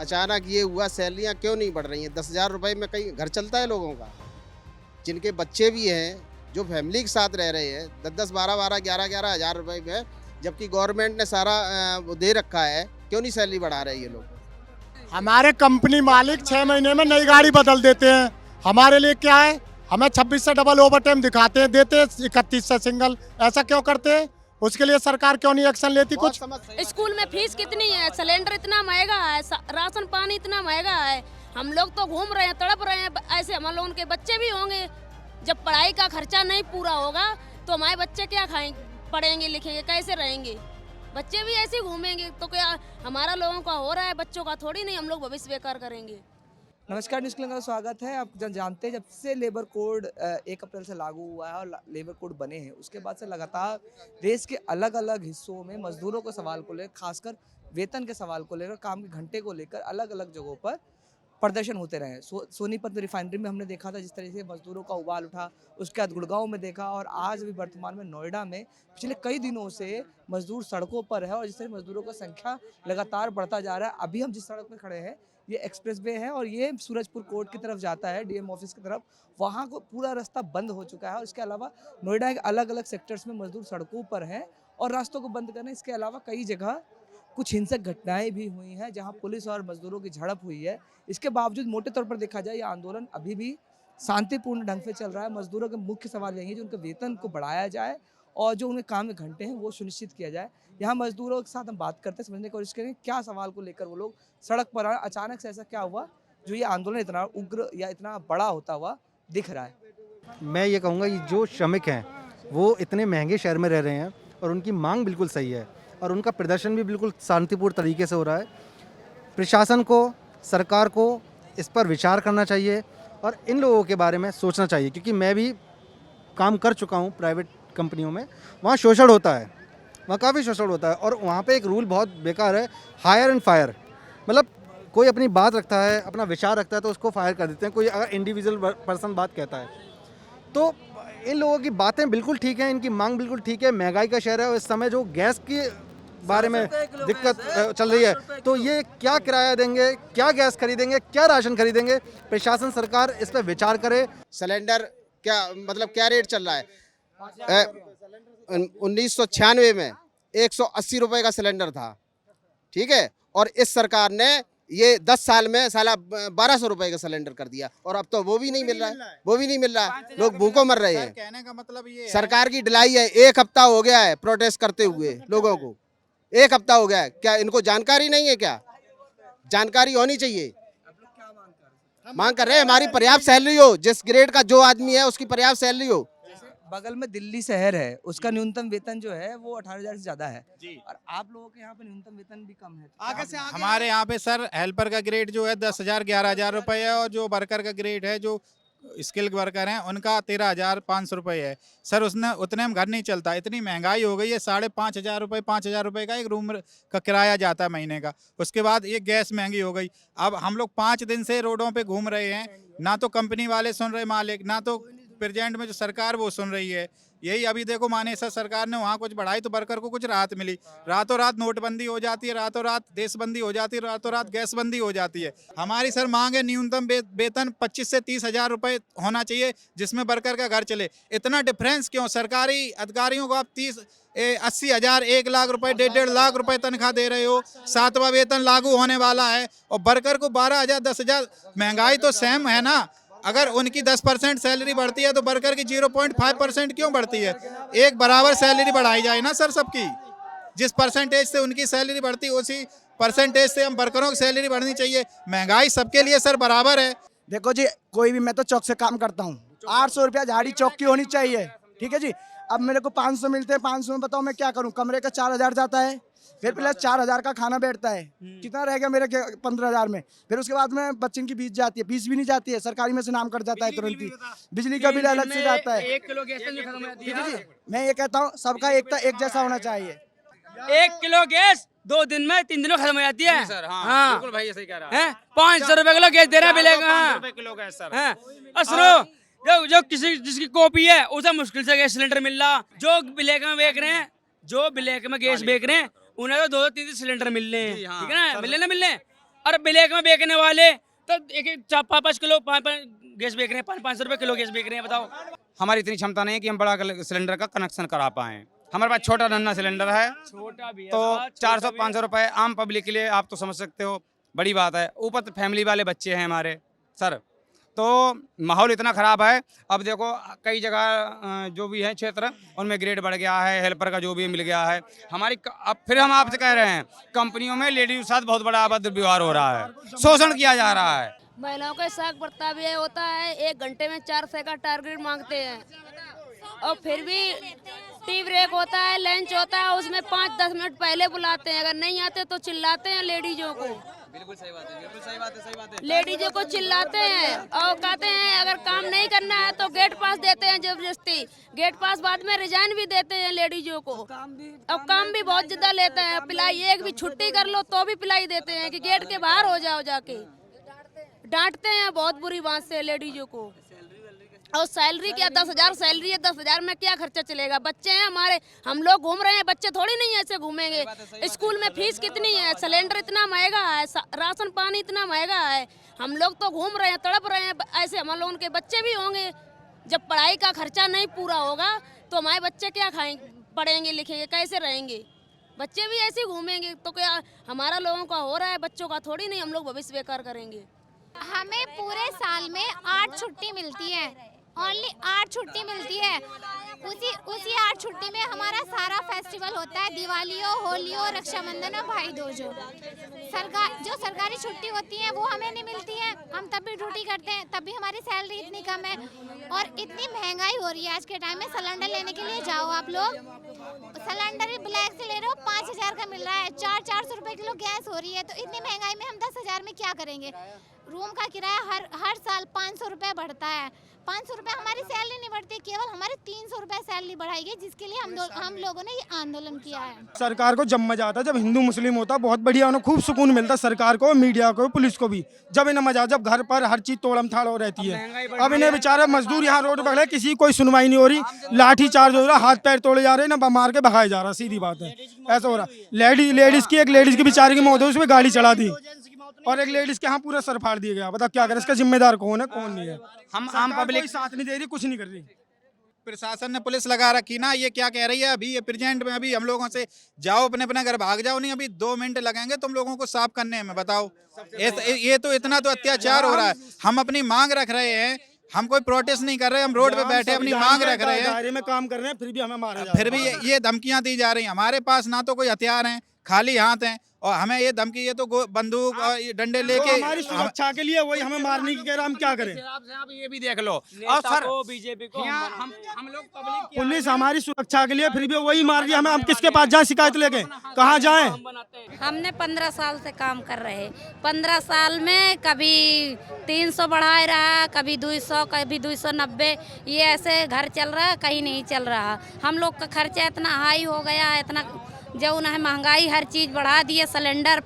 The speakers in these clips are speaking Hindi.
अचानक ये हुआ, सैलरियाँ क्यों नहीं बढ़ रही हैं? 10,000 रुपए में कहीं घर चलता है लोगों का? जिनके बच्चे भी हैं, जो फैमिली के साथ रह रहे हैं, 10-10, 12-12, 11-11 हज़ार रुपए में, जबकि गवर्नमेंट ने सारा वो दे रखा है, क्यों नहीं सैलरी बढ़ा रहे ये लोग? हमारे कंपनी मालिक 6 महीने में नई गाड़ी बदल देते हैं। हमारे लिए क्या है, हमें 26 से डबल ओवर टाइम दिखाते हैं, देते हैं 31 से सिंगल। ऐसा क्यों करते हैं? उसके लिए सरकार क्यों नहीं एक्शन लेती कुछ? स्कूल में फीस कितनी है, सिलेंडर इतना महंगा है, राशन पानी इतना महंगा है। हम लोग तो घूम रहे हैं, तड़प रहे हैं। ऐसे हम लोगों के बच्चे भी होंगे। जब पढ़ाई का खर्चा नहीं पूरा होगा तो हमारे बच्चे क्या खाएंगे, पढ़ेंगे लिखेंगे, कैसे रहेंगे? बच्चे भी ऐसे घूमेंगे तो क्या हमारा लोगों का हो रहा है, बच्चों का थोड़ी नहीं हम लोग भविष्य बेकार करेंगे। नमस्कार, न्यूज़ क्लिक का स्वागत है। आप जानते हैं, जब से लेबर कोड 1 अप्रैल से लागू हुआ है और लेबर कोड बने हैं, उसके बाद से लगातार देश के अलग अलग हिस्सों में मजदूरों के सवाल को लेकर, खासकर वेतन के सवाल को लेकर, काम के घंटे को लेकर अलग अलग जगहों पर प्रदर्शन होते रहे। सोनीपत रिफाइनरी में हमने देखा था जिस तरह से मजदूरों का उबाल उठा, उसके बाद गुड़गांव में देखा और आज भी वर्तमान में नोएडा में पिछले कई दिनों से मजदूर सड़कों पर है और जिस तरह मजदूरों का संख्या लगातार बढ़ता जा रहा है। अभी हम जिस सड़क पर खड़े हैं ये एक्सप्रेस वे है और ये सूरजपुर कोर्ट की तरफ जाता है, डीएम ऑफिस की तरफ। वहाँ को पूरा रास्ता बंद हो चुका है और इसके अलावा नोएडा के अलग अलग सेक्टर्स में मजदूर सड़कों पर हैं और रास्तों को बंद करना। इसके अलावा कई जगह कुछ हिंसक घटनाएं भी हुई हैं जहां पुलिस और मजदूरों की झड़प हुई है। इसके बावजूद मोटे तौर पर देखा जाए, यह आंदोलन अभी भी शांतिपूर्ण ढंग से चल रहा है। मजदूरों के मुख्य सवाल यही है जो उनके वेतन को बढ़ाया जाए और जो उनके काम के घंटे हैं वो सुनिश्चित किया जाए। यहाँ मजदूरों के साथ हम बात करते हैं, समझने की कोशिश करें क्या सवाल को लेकर वो लोग सड़क पर आए। अचानक से ऐसा क्या हुआ जो ये आंदोलन इतना उग्र या इतना बड़ा होता हुआ दिख रहा है? मैं ये कहूँगा कि जो श्रमिक हैं वो इतने महंगे शहर में रह रहे हैं और उनकी मांग बिल्कुल सही है और उनका प्रदर्शन भी बिल्कुल शांतिपूर्ण तरीके से हो रहा है। प्रशासन को, सरकार को इस पर विचार करना चाहिए और इन लोगों के बारे में सोचना चाहिए, क्योंकि मैं भी काम कर चुका हूँ प्राइवेट कंपनियों में। वहाँ शोषण होता है, वहाँ काफ़ी शोषण होता है और वहाँ पे एक रूल बहुत बेकार है, हायर एंड फायर। मतलब कोई अपनी बात रखता है, अपना विचार रखता है तो उसको फायर कर देते हैं। कोई अगर इंडिविजुअल पर्सन बात कहता है तो इन लोगों की बातें बिल्कुल ठीक हैं, इनकी मांग बिल्कुल ठीक है। महंगाई का शहर है और इस समय जो गैस की बारे में दिक्कत चल रही है तो ये क्या किराया देंगे, क्या गैस खरीदेंगे, क्या राशन खरीदेंगे? प्रशासन, सरकार इस पर विचार करे। सिलेंडर क्या मतलब क्या रेट चल रहा है? 1996 में 180 रुपए का सिलेंडर था, ठीक है, और इस सरकार ने ये 10 साल में साला 1200 रुपए का सिलेंडर कर दिया और अब तो वो भी नहीं मिल रहा है, वो भी नहीं मिल रहा है। लोग भूखों मर रहे हैं। कहने का मतलब ये है, सरकार की ढिलाई है। 1 हफ्ता हो गया है प्रोटेस्ट करते हुए लोगों को, 1 हफ्ता हो गया है। क्या इनको जानकारी नहीं है? क्या जानकारी होनी चाहिए। मांग कर रहे हैं हमारी पर्याप्त सैलरी हो, जिस ग्रेड का जो आदमी है उसकी पर्याप्त सैलरी हो। बगल में दिल्ली शहर है, उसका न्यूनतम वेतन जो है वो 18,000 से ज्यादा है और आप लोगों के यहाँ पे न्यूनतम वेतन भी कम है। हमारे यहाँ पे सर हेल्पर का ग्रेड जो है 10,000 11,000 रुपए है और जो वर्कर का ग्रेड है, जो स्किल वर्कर हैं, उनका 13,500 रुपये है। सर उसने उतने में घर नहीं चलता, इतनी महंगाई हो गई है। 5,500 रुपये, 5,000 रुपये का एक रूम का किराया जाता है महीने का। उसके बाद ये गैस महंगी हो गई। अब हम लोग 5 दिन से रोडों पे घूम रहे हैं, ना तो कंपनी वाले सुन रहे, मालिक, ना तो प्रेजेंट में जो सरकार वो सुन रही है। यही अभी देखो, माने सर सरकार ने वहाँ कुछ बढ़ाई तो वर्कर को कुछ राहत मिली। रातों रात नोटबंदी हो जाती है, रातों रात देशबंदी हो जाती है, रातों रात गैस बंदी हो जाती है। हमारी सर मांग है न्यूनतम वेतन 25 से 30,000 रुपये होना चाहिए, जिसमें वर्कर का घर चले। इतना डिफरेंस क्यों? सरकारी अधिकारियों को आप 80,000, 1 लाख रुपए, 1.5 लाख रुपए तनख्वाह दे रहे हो। 7वां वेतन लागू होने वाला है और वर्कर को 12,000, 10,000। महंगाई तो सेम है ना। अगर उनकी 10% सैलरी बढ़ती है तो वर्कर की 0.5% क्यों बढ़ती है? एक बराबर सैलरी बढ़ाई जाए ना सर सबकी। जिस परसेंटेज से उनकी सैलरी बढ़ती है उसी परसेंटेज से हम वर्करों की सैलरी बढ़नी चाहिए। महंगाई सबके लिए सर बराबर है। देखो जी, कोई भी, मैं तो चौक से काम करता हूँ, 800 रुपया झाड़ी चौक की होनी चाहिए, ठीक है जी। अब मेरे को 500 मिलते हैं, 500 में बताओ मैं क्या करूँ? कमरे का 4,000 जाता है, फिर प्लस 4,000 का खाना बैठता है, कितना रह गया मेरे 15,000 में। फिर उसके बाद में बच्चे की फीस जाती है, फीस भी नहीं जाती है, सरकारी में से नाम कट जाता है तुरंत ही। बिजली का बिल अलग से जाता है। 1 किलो गैस खत्म हो जाती ठीक है है। जी, मैं ये कहता हूँ सबका एक जैसा होना चाहिए। 1 किलो गैस 2 दिन में 3 दिन में खत्म हो जाती है सर। हाँ बिल्कुल भाई, ऐसे ही कह रहा है। 500 रुपए किलो गैस दे रहा है, मिलेगा 500 रुपए किलो गैस सर। और सुनो, जो किसी जिसकी कॉपी है उसे मुश्किल से गैस सिलेंडर मिल रहा। जो ब्लैक में बेच रहे हैं, जो ब्लैक में गैस बेच रहे हैं, उन्हें तो 2-3 सिलेंडर मिल रहे हैं, ठीक है ना, मिल रहे। और ब्लैक में बेचने वाले तो एक 5-5 किलो 5 गैस बेच रहे हैं, 500 रुपए किलो गैस बेच रहे हैं। बताओ, हमारी इतनी क्षमता नहीं है कि हम बड़ा सिलेंडर का कनेक्शन करा पाएँ। हमारे पास छोटा नन्हा सिलेंडर है, छोटा भी है तो साहब, छोटा 400-500 रुपए आम पब्लिक के लिए आप तो समझ सकते हो, बड़ी बात है। ऊपर तो फैमिली वाले बच्चे हैं हमारे सर, तो माहौल इतना ख़राब है। अब देखो कई जगह जो भी है क्षेत्र उनमें ग्रेड बढ़ गया है, हेल्पर का जो भी मिल गया है हमारी। अब फिर हम आपसे कह रहे हैं, कंपनियों में लेडीज के साथ बहुत बड़ा अभद्र व्यवहार हो रहा है, शोषण किया जा रहा है। महिलाओं के साथ बर्ताव ये होता है, 1 घंटे में 400 का टारगेट मांगते हैं और फिर भी टी ब्रेक होता है, लंच होता है, उसमें 5-10 मिनट पहले बुलाते हैं। अगर नहीं आते तो चिल्लाते हैं लेडीजों को। बिल्कुल सही बात है, बिल्कुल सही बात है, सही बात है। लेडीजों को चिल्लाते हैं और कहते हैं अगर काम नहीं करना है तो गेट पास देते हैं जबरदस्ती। गेट पास बाद में रिजाइन भी देते हैं लेडीजों को, और काम भी बहुत ज्यादा लेते हैं। पिलाई एक भी छुट्टी कर लो तो भी पिलाई देते हैं कि गेट के बाहर हो जाओ जाके। डांटते हैं बहुत बुरी बात से लेडीजों को। और सैलरी क्या 10,000 सैलरी है, 10,000 में क्या खर्चा चलेगा? बच्चे हैं हमारे, हम लोग घूम रहे हैं, बच्चे थोड़ी नहीं ऐसे घूमेंगे। स्कूल में फीस कितनी है, सिलेंडर इतना महंगा है, राशन पानी इतना महंगा है। हम लोग तो घूम रहे हैं, तड़प रहे हैं, ऐसे हम लोगों के बच्चे भी होंगे। जब पढ़ाई का खर्चा नहीं पूरा होगा तो हमारे बच्चे क्या खाएंगे, पढ़ेंगे लिखेंगे, कैसे रहेंगे? बच्चे भी ऐसे घूमेंगे तो क्या हमारा लोगों का हो रहा है, बच्चों का थोड़ी नहीं हम लोग भविष्य बेकार करेंगे। हमें पूरे साल में 8 छुट्टी मिलती है, ओनली 8 छुट्टी मिलती है। उसी 8 छुट्टी में हमारा सारा फेस्टिवल होता है, दिवाली हो, होली हो, रक्षाबंधन हो, भाई दूज हो। जो सरकारी छुट्टी होती है वो हमें नहीं मिलती है, हम तब भी ड्यूटी करते हैं, तब भी हमारी सैलरी इतनी कम है। और इतनी महंगाई हो रही है आज के टाइम में। सिलेंडर लेने के लिए जाओ आप लोग, सिलेंडर ब्लैक से ले रहे हो 5,000 का मिल रहा है, 400 रुपए किलो गैस हो रही है। तो इतनी महंगाई में हम 10,000 में क्या करेंगे? रूम का किराया हर साल 500 रुपए बढ़ता है। 500 रुपए हमारी सैलरी नहीं बढ़ती, केवल हमारी 300 रुपए सैलरी बढ़ाई गई, जिसके लिए हम लोगों ने ये आंदोलन किया है। सरकार को जब मजा आता है, जब हिंदू मुस्लिम होता है, बहुत बढ़िया, उन्हें खूब सुकून मिलता है, सरकार को, मीडिया को, पुलिस को भी। जब इन्हें मजा, जब घर पर हर चीज तोड़म थाड़ हो रहती है। अब इन्हें बेचारे मजदूर यहाँ रोड पर खड़े, किसी की कोई सुनवाई नहीं हो रही, लाठी चार्ज हो रहा, हाथ पैर तोड़े जा रहे हैं, ना मार के भगाया जा रहा। सीधी बात है, ऐसा हो रहा। एक लेडीज की बेचारी की मौत हुई, उसमें गाड़ी चढ़ा दी और एक लेडीज के यहाँ पूरा सर फाड़ दिया गया। बता क्या करें, इसका जिम्मेदार कौन है, कौन नहीं है? हम आम पब्लिक साथ नहीं दे रही, कुछ नहीं कर रही। प्रशासन ने पुलिस लगा रखी ना, ये क्या कह रही है अभी, ये प्रेजेंट में अभी हम लोगों से जाओ अपने अपने घर भाग जाओ, नहीं अभी 2 मिनट लगेंगे तुम लोगों को साफ करने में। बताओ, ये तो इतना तो अत्याचार हो रहा है। हम अपनी मांग रख रहे हैं, हम कोई प्रोटेस्ट नहीं कर रहे, हम रोड पे बैठे अपनी मांग रख रहे हैं, दायरे में काम कर रहे हैं, फिर भी हमें मारा जा रहा है। फिर भी ये धमकियां दी जा रही हैं। हमारे पास ना तो कोई हथियार हैं, खाली हाथ हैं, और हमें ये धमकी, ये तो बंदूक और ये डंडे लेके हमारी सुरक्षा के लिए वही हमें मारने की कह रहा, हम क्या करें? आप ये भी देख लो। और सर बीजेपी को हम लोग पब्लिक पुलिस हमारी सुरक्षा के लिए, फिर भी वही मार रही है हमें। हम किसके पास जाए शिकायत लेके, कहाँ जाएं? हमने 15 साल से काम कर रहे हैं। 15 साल में कभी 300 बढ़ाए रहा, कभी 200, कभी 290, ये ऐसे घर चल रहा है, कहीं नहीं चल रहा। हम लोग का खर्चा इतना हाई हो गया है, इतना जो उन्हें महंगाई हर चीज़ बढ़ा दी है, सिलेंडर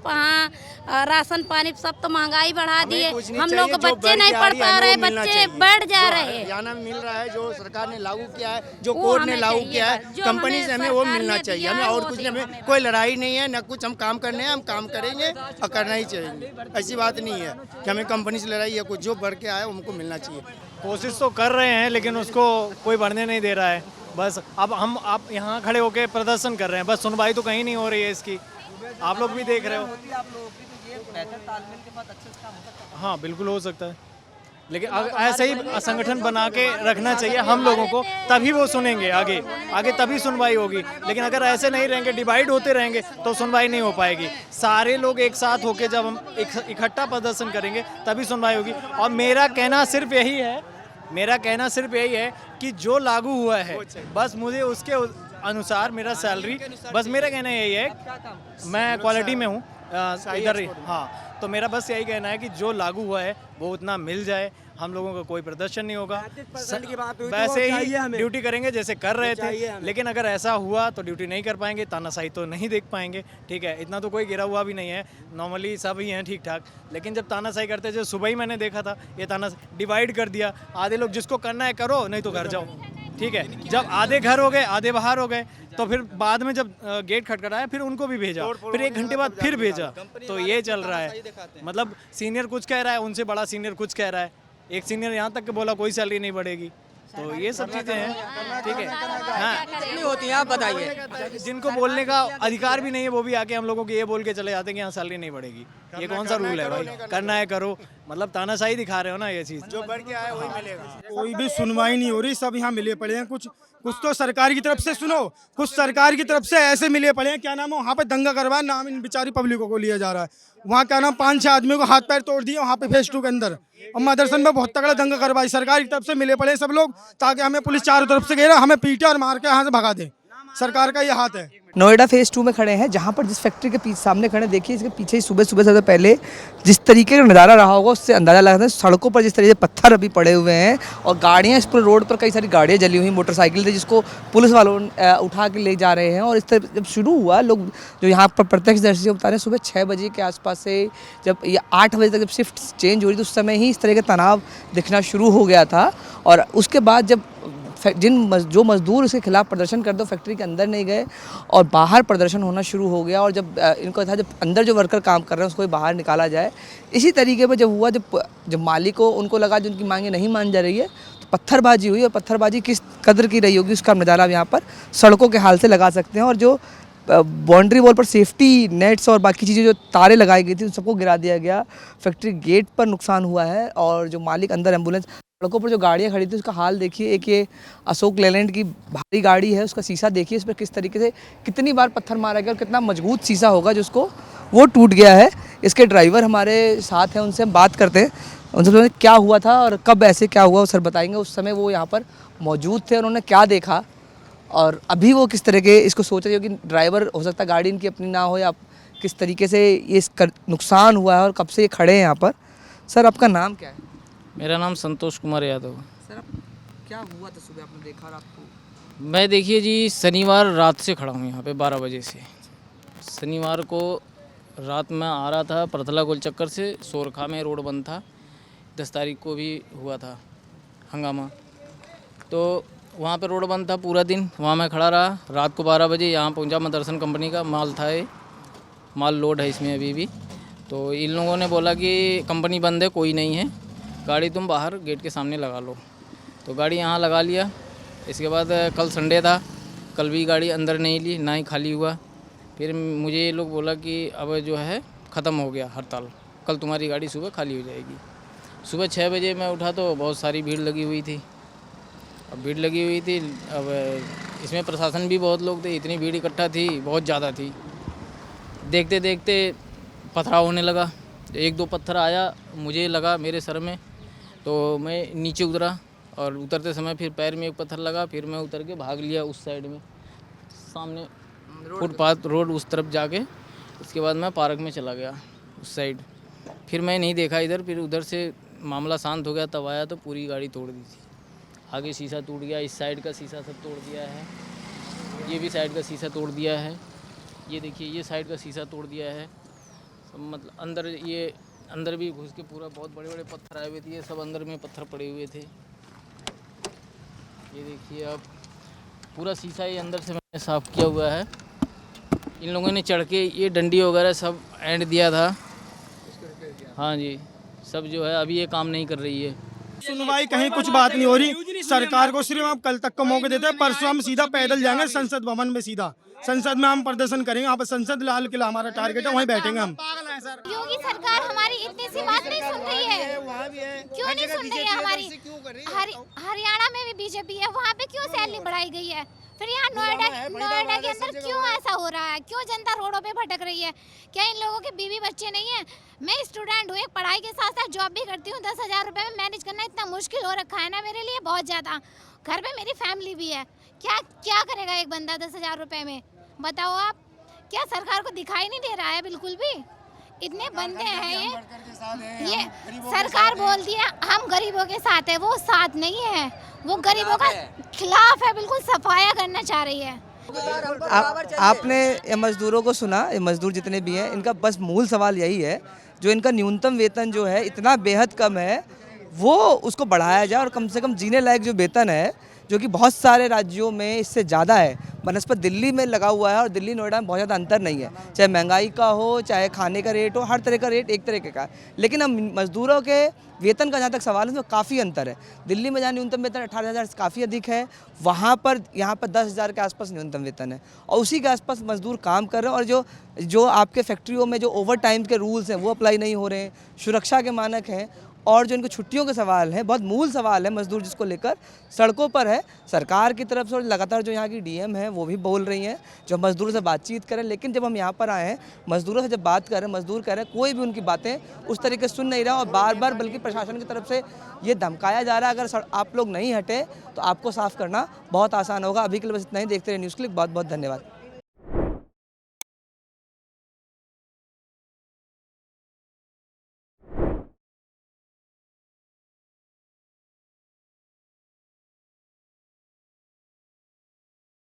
राशन पानी सब तो महंगाई बढ़ा दी है। हम लोग के बच्चे नहीं पढ़ पा रहे, बच्चे बढ़ जा रहे हैं। जाना मिल रहा है, जो सरकार ने लागू किया है, जो कोर्ट ने लागू किया है, कंपनी से हमें वो मिलना चाहिए। हमें और कुछ नहीं, हमें कोई लड़ाई नहीं है, न कुछ। हम काम करने हैं, हम काम करेंगे और करना ही चाहिए। ऐसी बात नहीं है कि हमें कंपनी से लड़ाई है, कुछ जो बढ़ के आया हमको मिलना चाहिए। कोशिश तो कर रहे हैं लेकिन उसको कोई बढ़ने नहीं दे रहा है। बस अब हम आप यहाँ खड़े होकर प्रदर्शन कर रहे हैं, बस सुनवाई तो कहीं नहीं हो रही है इसकी। आप लोग भी देख रहे हो। हाँ बिल्कुल हो सकता है, लेकिन ऐसे ही संगठन बना के रखना चाहिए हम लोगों को, तभी वो सुनेंगे आगे तभी सुनवाई होगी। लेकिन अगर ऐसे नहीं रहेंगे, डिवाइड होते रहेंगे, तो सुनवाई नहीं हो पाएगी। सारे लोग एक साथ होके जब हम इकट्ठा प्रदर्शन करेंगे तभी सुनवाई होगी। और मेरा कहना सिर्फ यही है कि जो लागू हुआ है, बस मुझे उसके अनुसार मेरा सैलरी, बस मेरा कहना यही है, मैं क्वालिटी में हूँ इधर। हाँ, तो मेरा बस यही कहना है कि जो लागू हुआ है वो उतना मिल जाए, हम लोगों का कोई प्रदर्शन नहीं होगा, वैसे ही ड्यूटी करेंगे जैसे कर रहे थे। लेकिन अगर ऐसा हुआ तो ड्यूटी नहीं कर पाएंगे, तानाशाही तो नहीं देख पाएंगे। ठीक है, इतना तो कोई गिरा हुआ भी नहीं है, नॉर्मली सब ही हैं ठीक ठाक। लेकिन जब तानाशाही करते, जो सुबह ही मैंने देखा था, ये ताना डिवाइड कर दिया। आधे लोग जिसको करना है करो, नहीं तो घर जाओ। ठीक है, जब आधे घर हो गए आधे बाहर हो गए, तो फिर बाद में जब गेट खटखटाया फिर उनको भी भेजा, फिर 1 घंटे बाद फिर भेजा। तो ये चल रहा है, मतलब सीनियर कुछ कह रहा है, उनसे बड़ा सीनियर कुछ कह रहा है। एक सीनियर यहाँ तक के बोला कोई सैलरी नहीं बढ़ेगी। तो ये सब चीज़ें हैं, ठीक है। हाँ, नहीं होती हैं, आप बताइए। जिनको बोलने का अधिकार भी नहीं है वो भी आके हम लोगों को ये बोल के चले जाते हैं कि यहाँ सैलरी नहीं बढ़ेगी। ये कौन सा रूल है भाई? करना है करो, मतलब तानाशाही दिखा रहे हो ना ये चीज़। जो बढ़ के आए वही मिलेगा। कोई भी सुनवाई नहीं हो रही, सब यहाँ मिले पड़े हैं। कुछ तो सरकार की तरफ से सुनो, कुछ सरकार की तरफ से ऐसे मिले पड़े हैं, क्या नाम है, वहाँ पे दंगा करवाया, नाम इन बेचारी पब्लिकों को लिया जा रहा है। वहाँ क्या नाम 5-6 आदमियों को हाथ पैर तोड़ दिए वहाँ पे फेज 2 के अंदर, और मदरसन में बहुत तगड़ा दंगा करवाई। सरकार की तरफ से मिले पड़े सब लोग, ताकि हमें पुलिस चारों तरफ से घेरा, हमें पीटे और मार के यहाँ से भगा दे। सरकार का ये हाथ है। नोएडा फेज़ 2 में खड़े हैं, जहां पर जिस फैक्ट्री के पीछे सामने खड़े हैं, देखिए इसके पीछे ही सुबह सबसे पहले जिस तरीके का नज़ारा रहा होगा उससे अंदाज़ा लगता है। सड़कों पर जिस तरीके से पत्थर अभी पड़े हुए हैं और गाड़ियां, इस पूरे रोड पर कई सारी गाड़ियां जली हुई, मोटरसाइकिल थे जिसको पुलिस वालों उठा के ले जा रहे हैं। और इस तरह जब शुरू हुआ, लोग जो यहाँ पर प्रत्यक्षदर्शी से बता रहे हैं, सुबह 6 बजे के आसपास से जब ये 8 बजे तक जब शिफ्ट चेंज हो रही थी, उस समय ही इस तरह का तनाव दिखना शुरू हो गया था। और उसके बाद जब जो मजदूर इसके खिलाफ प्रदर्शन करते हो फैक्ट्री के अंदर नहीं गए और बाहर प्रदर्शन होना शुरू हो गया। और जब इनको था जब अंदर जो वर्कर काम कर रहे हैं उसको बाहर निकाला जाए। इसी तरीके पर जब हुआ, जब मालिक को उनको लगा जो उनकी मांगे नहीं मान जा रही है, तो पत्थरबाजी हुई। और पत्थरबाजी किस कदर की रही होगी उसका नज़ारा आप यहाँ पर सड़कों के हाल से लगा सकते हैं। और जो बाउंड्री वॉल पर सेफ्टी नेट्स और बाकी चीज़ें जो तारे लगाई गई थी उन सबको गिरा दिया गया। फैक्ट्री गेट पर नुकसान हुआ है। और जो मालिक अंदर एम्बुलेंस, सड़कों पर जो गाड़ियाँ खड़ी थी उसका हाल देखिए। एक ये अशोक लेलैंड की भारी गाड़ी है, उसका शीशा देखिए, इस पर किस तरीके से कितनी बार पत्थर मारा गया और कितना मजबूत शीशा होगा जिसको वो टूट गया है। इसके ड्राइवर हमारे साथ हैं, उनसे हम बात करते हैं, उनसे क्या हुआ था और कब ऐसे क्या हुआ वो सर बताएंगे। उस समय वो यहाँ पर मौजूद थे, उन्होंने क्या देखा और अभी वो किस तरह के इसको सोच रहे हो कि ड्राइवर हो सकता है गाड़ी इनकी अपनी ना हो, या किस तरीके से ये नुकसान हुआ है और कब से ये खड़े हैं यहाँ पर। सर आपका नाम क्या है? मेरा नाम संतोष कुमार यादव। सर आप क्या हुआ था सुबह आपने देखा? और आपको मैं देखिए जी शनिवार रात से खड़ा हूँ यहाँ पे 12 बजे से। शनिवार को रात में आ रहा था परथला गोल चक्कर से, सोरखा में रोड बंद था। 10 तारीख को भी हुआ था हंगामा, तो वहाँ पे रोड बंद था पूरा दिन, वहाँ मैं खड़ा रहा। रात को 12 बजे यहाँ पहुँचा, मदरसन कंपनी का माल था, ये माल लोड है इसमें अभी भी। तो इन लोगों ने बोला कि कंपनी बंद है, कोई नहीं है, गाड़ी तुम बाहर गेट के सामने लगा लो। तो गाड़ी यहाँ लगा लिया। इसके बाद कल संडे था, कल भी गाड़ी अंदर नहीं ली, ना ही खाली हुआ। फिर मुझे ये लोग बोला कि अब जो है ख़त्म हो गया हड़ताल, कल तुम्हारी गाड़ी सुबह खाली हो जाएगी। सुबह 6 बजे मैं उठा तो बहुत सारी भीड़ लगी हुई थी। अब भीड़ लगी हुई थी, अब इसमें प्रशासन भी बहुत लोग थे, इतनी भीड़ इकट्ठा थी, बहुत ज़्यादा थी। देखते देखते पथराव होने लगा। 1-2 पत्थर आया, मुझे लगा मेरे सर में, तो मैं नीचे उतरा और उतरते समय फिर पैर में एक पत्थर लगा। फिर मैं उतर के भाग लिया उस साइड में, सामने फुटपाथ रोड उस तरफ जाके। इसके बाद मैं पार्क में चला गया उस साइड। फिर मैं नहीं देखा इधर, फिर उधर से मामला शांत हो गया, तब आया तो पूरी गाड़ी तोड़ दी थी। आगे शीशा टूट गया, इस साइड का शीशा सब तोड़ दिया है, ये भी साइड का शीशा तोड़ दिया है। ये देखिए ये साइड का शीशा तोड़ दिया है। मतलब अंदर, ये अंदर भी घुस के पूरा बहुत बड़े बड़े पत्थर आए हुए थे, ये सब अंदर में पत्थर पड़े हुए थे। ये देखिए अब पूरा शीशा ये अंदर से मैंने साफ़ किया हुआ है। इन लोगों ने चढ़ के ये डंडी वगैरह सब एंड दिया था। हाँ जी, सब जो है अभी ये काम नहीं कर रही है। सुनवाई कहीं कुछ बात नहीं हो रही। सरकार को सिर्फ हम कल तक का मौका देते हैं। परसों हम सीधा पैदल जाएंगे संसद भवन में, सीधा संसद में हम प्रदर्शन करेंगे। यहाँ पर संसद लाल किला हमारा टारगेट है, वहीं बैठेंगे हम। योगी सरकार हमारी इतनी सी बात नहीं सुन रही है, क्यों नहीं सुन रही है हमारी? हरियाणा में भी बीजेपी है, वहाँ पे क्यों सैलरी बढ़ाई गई है? फिर यहाँ नोएडा के अंदर क्यों ऐसा हो रहा है? क्यों जनता रोडों पे भटक रही है? क्या इन लोगों के बीवी बच्चे नहीं है? मैं स्टूडेंट हूँ, एक पढ़ाई के साथ साथ जॉब भी करती हूँ। 10,000 रुपये में मैनेज करना इतना मुश्किल हो रखा है ना मेरे लिए, बहुत ज़्यादा। घर पे मेरी फैमिली भी है, क्या करेगा एक बंदा 10,000 रुपये में? बताओ आप, क्या सरकार को दिखाई नहीं दे रहा है बिल्कुल भी? इतने बंदे हैं ये सरकार बोलती है हम गरीबों के साथ है, वो साथ नहीं है, वो गरीबों का खिलाफ है, बिल्कुल सफाया करना चाह रही है। आपने ये मजदूरों को सुना, ये मजदूर जितने भी हैं, इनका बस मूल सवाल यही है, जो इनका न्यूनतम वेतन जो है इतना बेहद कम है, वो उसको बढ़ाया जाए और कम से कम जीने लायक जो वेतन है, जो कि बहुत सारे राज्यों में इससे ज़्यादा है। बनस्पत दिल्ली में लगा हुआ है और दिल्ली नोएडा में बहुत ज़्यादा अंतर नहीं है, चाहे महंगाई का हो, चाहे खाने का रेट हो, हर तरह का रेट एक तरीके का है। लेकिन अब मज़दूरों के वेतन का जहाँ तक सवाल है तो काफ़ी अंतर है। दिल्ली में जहाँ न्यूनतम वेतन 18,000 से काफ़ी अधिक है, वहाँ पर यहाँ पर 10,000 के आसपास न्यूनतम वेतन है और उसी के आसपास मजदूर काम कर रहे हैं। और जो आपके फैक्ट्रियों में जो ओवर टाइम के रूल्स हैं वो अप्लाई नहीं हो रहे हैं, सुरक्षा के मानक हैं और जो इनको छुट्टियों के सवाल हैं, बहुत मूल सवाल है मजदूर जिसको लेकर सड़कों पर है। सरकार की तरफ से लगातार जो यहाँ की डीएम है वो भी बोल रही हैं, जो मज़दूरों से बातचीत करें। लेकिन जब हम यहाँ पर आए हैं, मज़दूरों से जब बात करें, मज़दूर कह रहे हैं कोई भी उनकी बातें उस तरीके से सुन नहीं रहा और बार बार बल्कि प्रशासन की तरफ से ये धमकाया जा रहा है अगर आप लोग नहीं हटे तो आपको साफ़ करना बहुत आसान होगा। अभी के लिए बस इतना ही। देखते रहे न्यूज़ क्लिक। बहुत बहुत धन्यवाद।